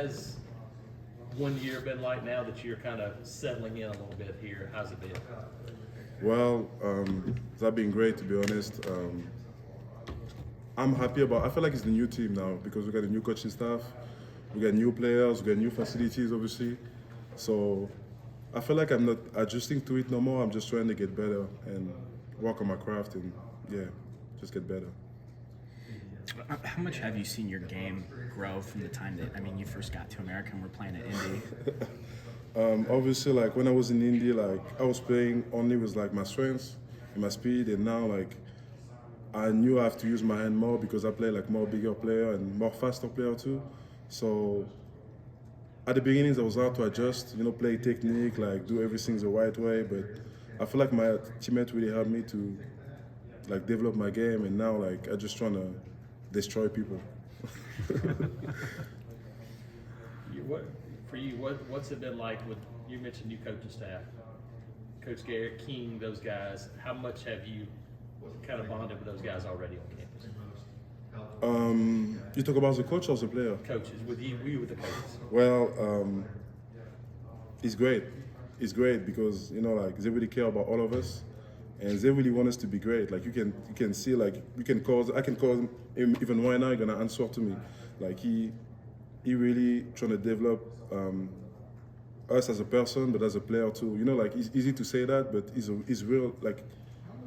Has 1 year been like now that you're kind of settling in a little bit here? How's it been? Well, that's been great to be honest. I'm happy about. I feel like it's the new team now because we got a new coaching staff, we got new players, we got new facilities, obviously. So I feel like I'm not adjusting to it no more. I'm just trying to get better and work on my craft and yeah, just get better. How much have you seen your game grow from the time that, you first got to America and were playing at Indy? Obviously, like when I was in Indy, like I was playing only with like my strengths and my speed, and now like I knew I have to use my hand more because I play like more bigger player and more faster player too. So at the beginnings, I was hard to adjust, play technique, like do everything the right way. But I feel like my teammates really helped me to like develop my game, and now like I just trying to destroy people. What's it been like with, you mentioned new coaching staff, Coach Garrett, King, those guys. How much have you kind of bonded with those guys already on campus? You talk about the coach or the player? Coaches, with you with the coaches. Well, it's great. It's great because like they really care about all of us, and they really want us to be great. Like you can see, like I can call him even right now. He's gonna answer to me. Like he really trying to develop us as a person, but as a player too. Like it's easy to say that, but it's real. Like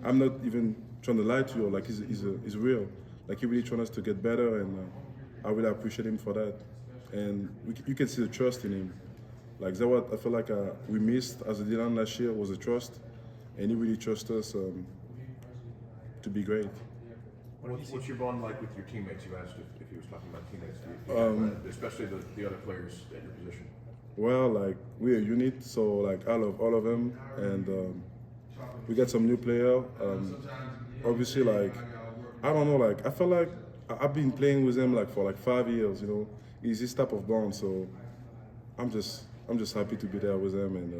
I'm not even trying to lie to you. Like it's real. Like he really trying us to get better, and I really appreciate him for that. And you can see the trust in him. Like that's what I feel like we missed as a D-line last year was the trust, and he really trusts us to be great. What's your bond like with your teammates? You asked if he was talking about teammates, especially the other players at your position. Well, like we're a unit, so like I love all of them, and we got some new player. Obviously, like I don't know, like I feel like I've been playing with them like for like 5 years. It's this type of bond, so I'm just happy to be there with them, and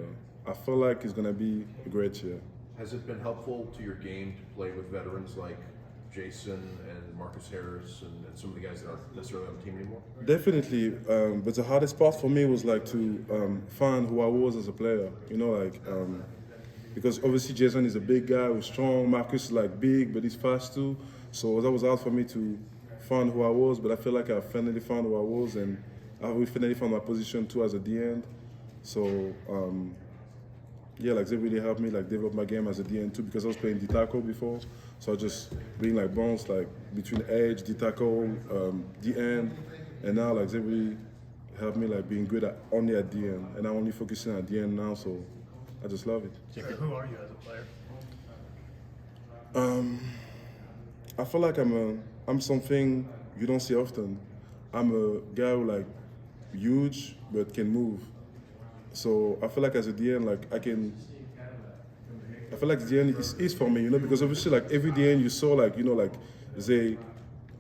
I feel like it's gonna be a great year. Has it been helpful to your game to play with veterans like Jason and Marcus Harris and some of the guys that aren't necessarily on the team anymore? Definitely, but the hardest part for me was like to find who I was as a player. Because obviously Jason is a big guy, was strong. Marcus is like big, but he's fast too. So that was hard for me to find who I was. But I feel like I finally found who I was, and I will finally found my position too as a D-end. So yeah, like they really helped me like develop my game as a D-end too, because I was playing D-tackle before. So I just being like bounce like between edge, D-tackle, D-end, and now like they really helped me like being good only at D-end, and I'm only focusing at D-end now. So I just love it. Who are you as a player? I feel like I'm something you don't see often. I'm a guy who like huge but can move. So I feel like as a DN, like I feel like the DN is for me, because obviously like every DN you saw like like they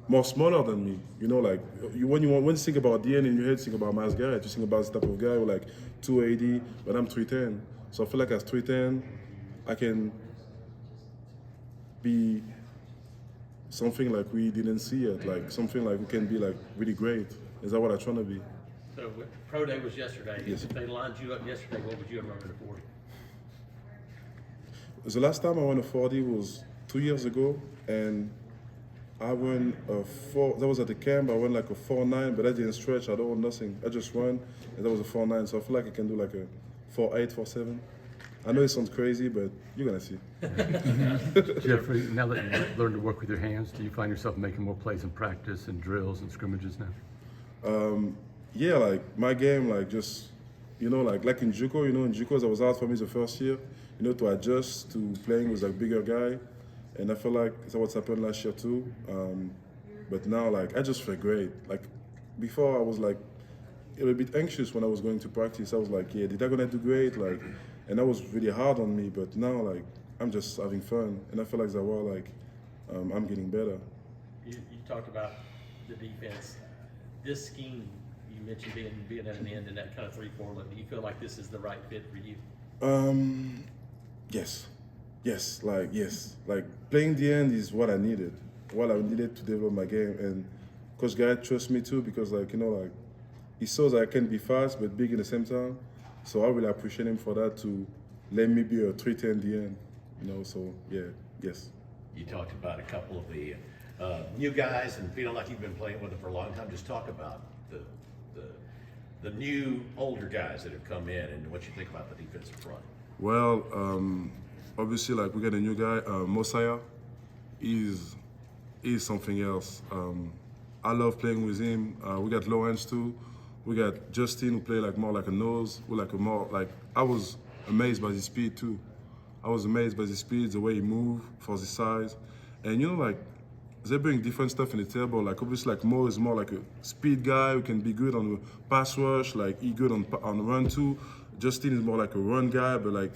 more smaller than me, like when you think about DN in your head, think about Miles Garrett, you think about this type of guy who like 280, but I'm 310. So I feel like as 310, I can be something like we didn't see yet, like something like we can be like really great. Is that what I'm trying to be? So Pro Day was yesterday. Yes. If they lined you up yesterday, what would you have run in the 40? The last time I won a 40 was 2 years ago, and I won a 4. That was at the camp. I won like a 4.9, but I didn't stretch. I don't want nothing. I just won, and that was a 4.9. So I feel like I can do like a 4.8, 4.7. I know it sounds crazy, but you're gonna see. Jeffrey, now that you've learned to work with your hands, do you find yourself making more plays in practice and drills and scrimmages now? Yeah, like my game, like just like in JUCO, in JUCO, it was hard for me the first year, to adjust to playing with a bigger guy, and I feel like that's what's happened last year too. But now, like I just feel great. Like before, I was like a little bit anxious when I was going to practice. I was like, yeah, did I gonna do great? Like, and that was really hard on me. But now, like I'm just having fun, and I feel like I'm getting better. You talked about the defense. This scheme, you mentioned being at an end in that kind of 3-4 look. Do you feel like this is the right fit for you? Yes, like playing the end is what I needed to develop my game, and Coach Garrett trusts me too because like he shows I can be fast but big at the same time. So I really appreciate him for that to let me be a 310 DN. You know, so yeah, yes. You talked about a couple of the new guys and feeling like you've been playing with them for a long time. Just talk about the new older guys that have come in and what you think about the defensive front. Well, obviously, like we got a new guy, Mosiah. He's something else. I love playing with him. We got Lawrence too. We got Justin who play like more like a nose. We like a more like. I was amazed by his speed too. I was amazed by his speed, the way he moved for his size, and you know like they bring different stuff in the table. Like obviously, like Mo is more like a speed guy who can be good on the pass rush. Like he good on run too. Justin is more like a run guy, but like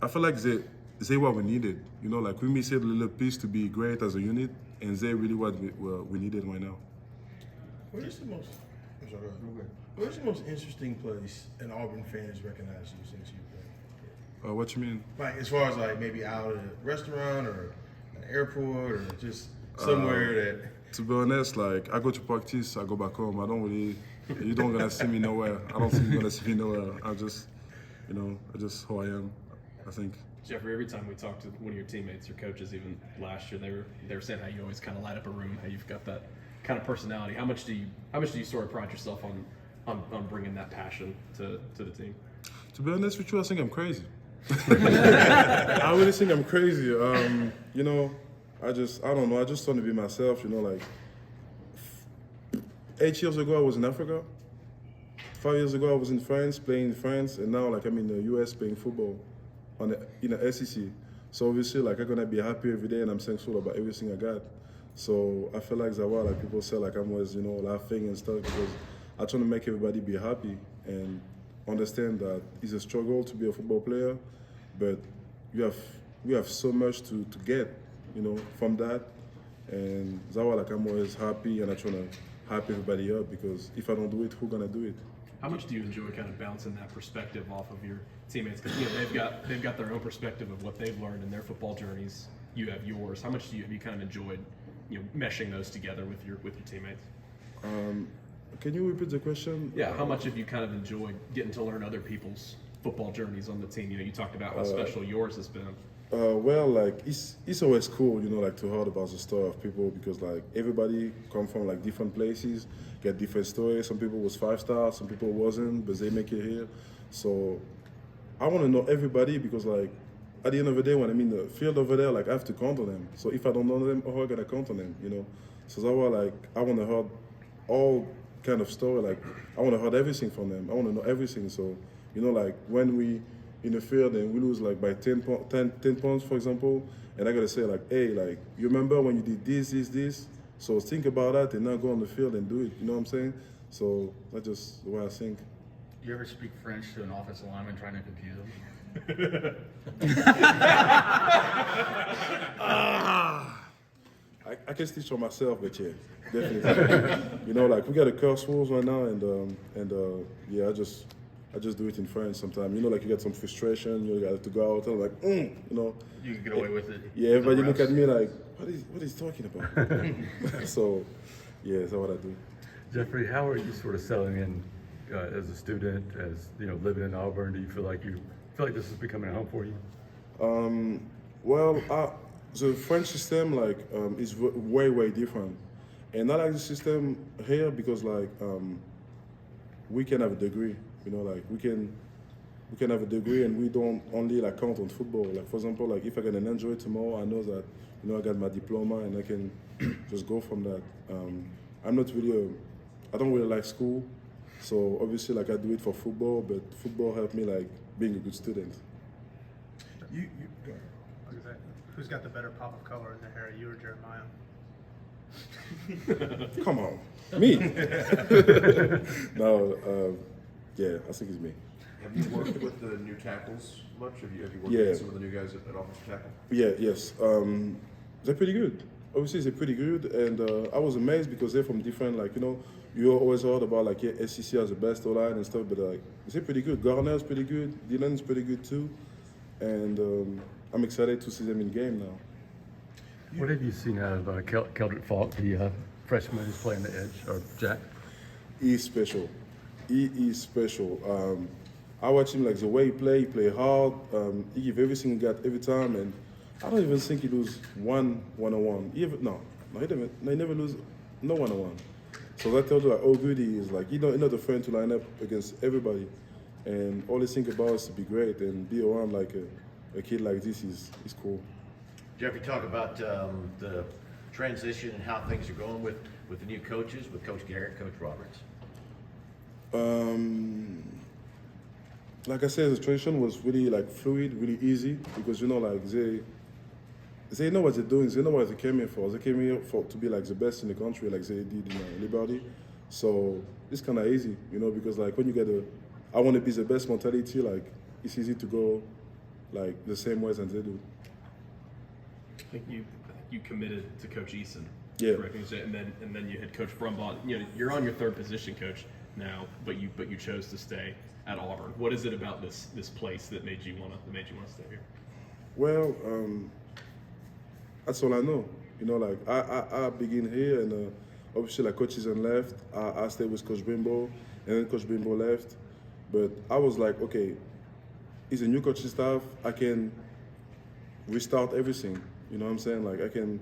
I feel like they what we needed. You know, like we missed a little piece to be great as a unit, and they really what we needed right now. Where's the most? I'm sorry, go ahead. Where's the most interesting place an Auburn fans recognize you since you've been? What you mean? Like as far as like maybe out at a restaurant or an airport or just somewhere that. To be honest, like I go to practice, I go back home. I don't really. You don't gonna see me nowhere. I don't think you're gonna see me nowhere. I just who I am. I think. Jeffrey, every time we talk to one of your teammates or coaches, even last year, they were saying how you always kind of light up a room, how you've got that kind of personality. How much do you sort of pride yourself on bringing that passion to the team? To be honest with you, I think I'm crazy. I really think I'm crazy. You know, I don't know. I just want to be myself. You know, like 8 years ago I was in Africa. 5 years ago I was in France playing in France, and now like I'm in the US playing football in the SEC. So obviously like I'm gonna be happy every day, and I'm thankful about everything I got. So I feel like Zawad, like people say like I'm always laughing and stuff because I try to make everybody be happy and understand that it's a struggle to be a football player, but we have so much to get, from that. And that's why like I'm always happy, and I try to hype everybody up, because if I don't do it, who's gonna do it? How much do you enjoy kind of bouncing that perspective off of your teammates? Because they've got their own perspective of what they've learned in their football journeys. You have yours. How much have you kind of enjoyed meshing those together with your teammates? Can you repeat the question? Yeah, how much have you kind of enjoyed getting to learn other people's football journeys on the team? You talked about how special yours has been. Well, like it's always cool, like to hear about the story of people, because like everybody come from like different places, get different stories. Some people was 5 stars, some people wasn't, but they make it here. So I want to know everybody, because like at the end of the day, when I'm in the field over there, like I have to count on them. So if I don't know them, how am I gonna count on them? So that's why like I want to hear all kind of story. Like I want to hear everything from them. I want to know everything. So like when we in the field and we lose like by 10 points, for example, and I gotta say like, hey, like you remember when you did this? So think about that and now go on the field and do it. You know what I'm saying? So that's just the way I think. You ever speak French to an offensive lineman trying to confuse him? I can teach for myself, but yeah, definitely. Like we got a curse rules right now, and yeah, I just do it in French sometimes. Like you get some frustration, you got to go out, and like, You can get away with it. Yeah, everybody look at me like, what is he talking about? So, yeah, that's what I do. Jeffrey, how are you sort of settling in as a student, as living in Auburn? Do you feel like this is becoming a home for you? Well, the French system is way different, and I like the system here because we can have a degree. We can have a degree, and we don't only count on football. Like for example, if I get an injury tomorrow, I know that I got my diploma and I can just go from that. I don't really like school, so obviously I do it for football, but football helped me being a good student. You go ahead. Who's got the better pop of color in the hair, you or Jeremiah? Come on, me? No, yeah, I think it's me. Have you worked with the new tackles much? Have you worked Yeah. with some of the new guys at offensive tackle? Yes. They're pretty good. Obviously, they're pretty good, and I was amazed because they're from different, you always heard about, SEC has the best O-line and stuff, but, they're pretty good. Garner's pretty good. Dylan's pretty good, too, and I'm excited to see them in game now. What have you seen out of Keldrick Falk, the freshman who's playing the edge, or Jack? He's special. he is special. I watch him like the way he play hard. He give everything he got every time, and I don't even think he lose one-on-one. He never lose no one-on-one. So that tells you like how good he is. Like he's not afraid to line up against everybody, and all he think about is to be great and be around like a kid like this is cool. Jeffrey, talk about the transition and how things are going with the new coaches, with Coach Garrett, Coach Roberts. Like I said, the transition was really like fluid, really easy because like they know what they're doing. They know what they came here for. They came here to be like the best in the country, like they did in Liberty. So it's kind of easy, because like when you get I want to be the best mentality, like it's easy to go like the same ways as they do. I think you committed to Coach Eason. Yeah. Correct? And then you had Coach Brumbaugh. You're on your third position coach now, but you chose to stay at Auburn. What is it about this place that made you want to stay here? Well, that's all I know. Like I begin here, and obviously like Coach Eason left. I stayed with Coach Bimbo, and then Coach Bimbo left. But I was like, okay, he's a new coaching staff. I can restart everything. You know what I'm saying? Like I can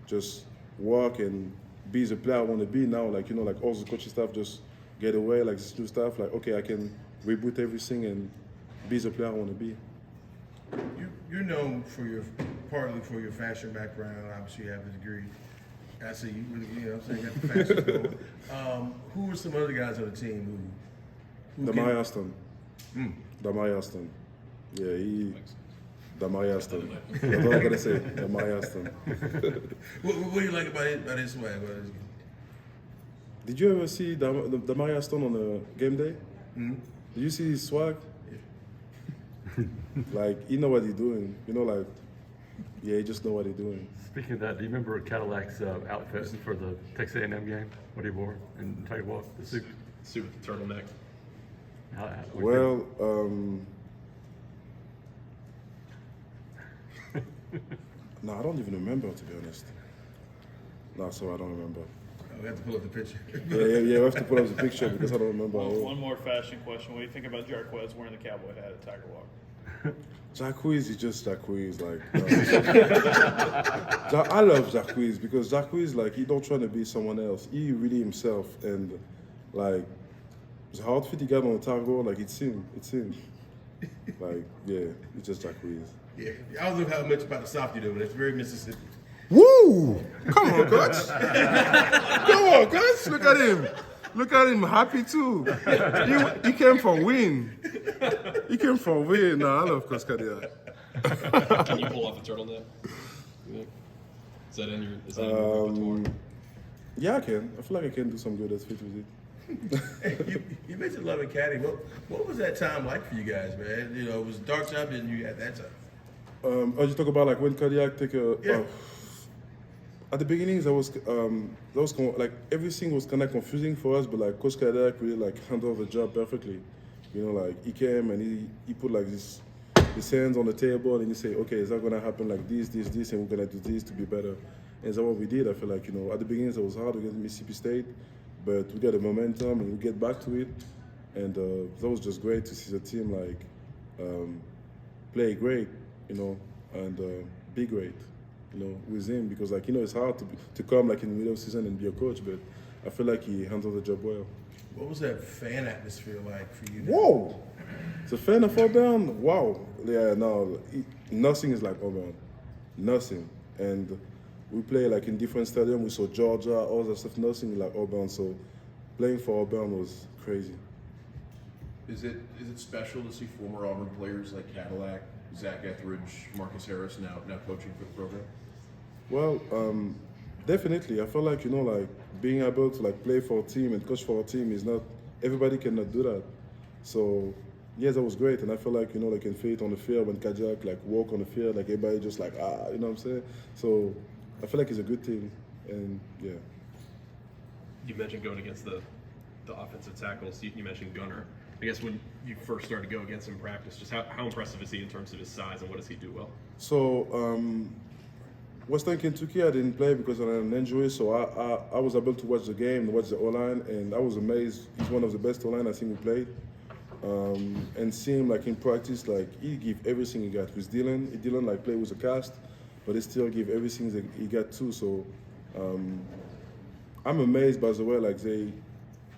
just work and be the player I want to be now. Like like all the coaching staff just get away. Like this new staff, like okay, I can reboot everything and be the player I want to be. You're known partly for your fashion background. Obviously, you have a degree. I see you really, I'm saying you got the fashion going. Who are some other guys on the team who Damari Aston. Damari Aston. Yeah, Damari Aston. That's all I gotta say. Damari Aston. what do you like about his swag? Did you ever see Damari Aston on a game day? Mm-hmm. Did you see his swag? Like, you know what he's doing. Like, yeah, he just know what he's doing. Speaking of that, do you remember Cadillac's outfit for the Texas A&M game? What he wore in Tiger Walk, the suit? Suit with the turtleneck. Well, no, I don't even remember, to be honest. No, so I don't remember. We have to pull up the picture. Yeah, we have to pull up the picture because I don't remember. One more fashion question. What do you think about Jarquez wearing the cowboy hat at Tiger Walk? Jacquees is just Jacquees. Like, I love Jacquees because Jacquees, like, he don't try to be someone else. He really himself, and like the outfit he got on the Tiger, like it's him. Like, yeah, it's just Jacquees. Yeah, I don't know how much about the South you do, but it's very Mississippi. Woo! Come on, coach. Come on, coach. Look at him. Look at him, happy too. He came for win. He came for win. No, I love Coach Kadia. Can you pull off a turtleneck? Is that in your repertoire? Yeah, I can. I feel like I can do some good fit with it. You mentioned Love Academy. What was that time like for you guys, man? It was a dark time, didn't you, at that time? You talk about like when Kodiak take a. Yeah. At the beginnings, that was like everything was kind of confusing for us, but like Coach Kodiak really like handled the job perfectly. Like he came and he put like his hands on the table and he say, okay, is that gonna happen like this, and we're gonna do this to be better. And that's what we did. I feel like at the beginnings it was hard against Mississippi State, but we got the momentum and we get back to it, and that was just great to see the team like play great, and be great. With him, because like it's hard to come like in the middle of the season and be a coach, but I feel like he handled the job well. What was that fan atmosphere like for you? Whoa! The fan of Auburn, wow! Yeah, no, nothing is like Auburn, nothing. And we play like in different stadiums. We saw Georgia, all that stuff. Nothing like Auburn. So playing for Auburn was crazy. Is it special to see former Auburn players like Cadillac, Zach Etheridge, Marcus Harris now coaching for the program? Well, definitely. I feel like like being able to like play for a team and coach for a team is not everybody cannot do that. So yes, that was great, and I feel like like in faith on the field when Kajak like walk on the field, like everybody just like you know what I'm saying. So I feel like it's a good team, and yeah. You mentioned going against the offensive tackles. You mentioned Gunner. I guess when you first started to go against him in practice, just how impressive is he in terms of his size and what does he do well? So Western Kentucky, I didn't play because of an injury, so I was able to watch the game and watch the O-line, and I was amazed. He's one of the best O-line I think we played. And see him like in practice, like he give everything he got. With Dylan, he didn't like play with a cast, but he still give everything that he got too. So I'm amazed by the way like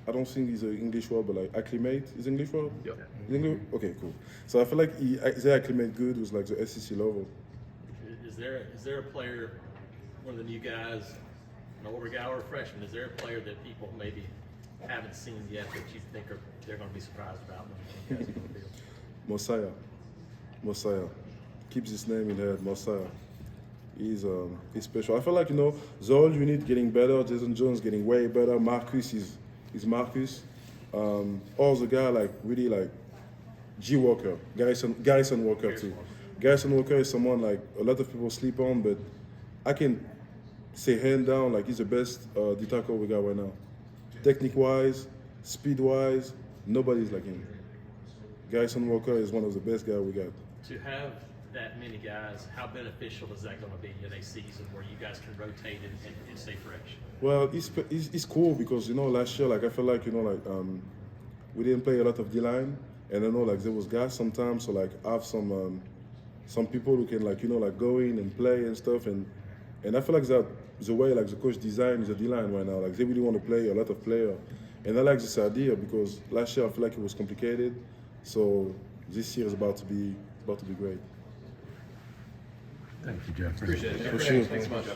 I don't think he's an English word, but like acclimate is English word. Yeah. Is English? Okay, cool. So I feel like they acclimate good with like the SEC level. Is there a player, one of the new guys, an older guy or a freshman? Is there a player that people maybe haven't seen yet that you think they're going to be surprised about when you guys go to the field? Mosiah. Keeps his name in head. Mosiah. He's special. I feel like the whole unit getting better. Jason Jones getting way better. Marcus is Marcus. All the guy like really like G Walker, Garrison Walker too. Garrison Walker is someone like a lot of people sleep on, but I can say hand down like he's the best D tackle we got right now. Technique wise, speed wise, nobody's like him. Garrison Walker is one of the best guys we got. To have that many guys, how beneficial is that going to be in a season where you guys can rotate and stay fresh? Well, it's cool because last year like I feel like we didn't play a lot of D line, and I know like there was guys sometimes, so like I have some people who can like like go in and play and stuff, and I feel like that the way like the coach designed the D line right now, like they really want to play a lot of players, and I like this idea because last year I feel like it was complicated, so this year is about to be great. Thank you, Jeff. Appreciate it. For sure. Thanks so much.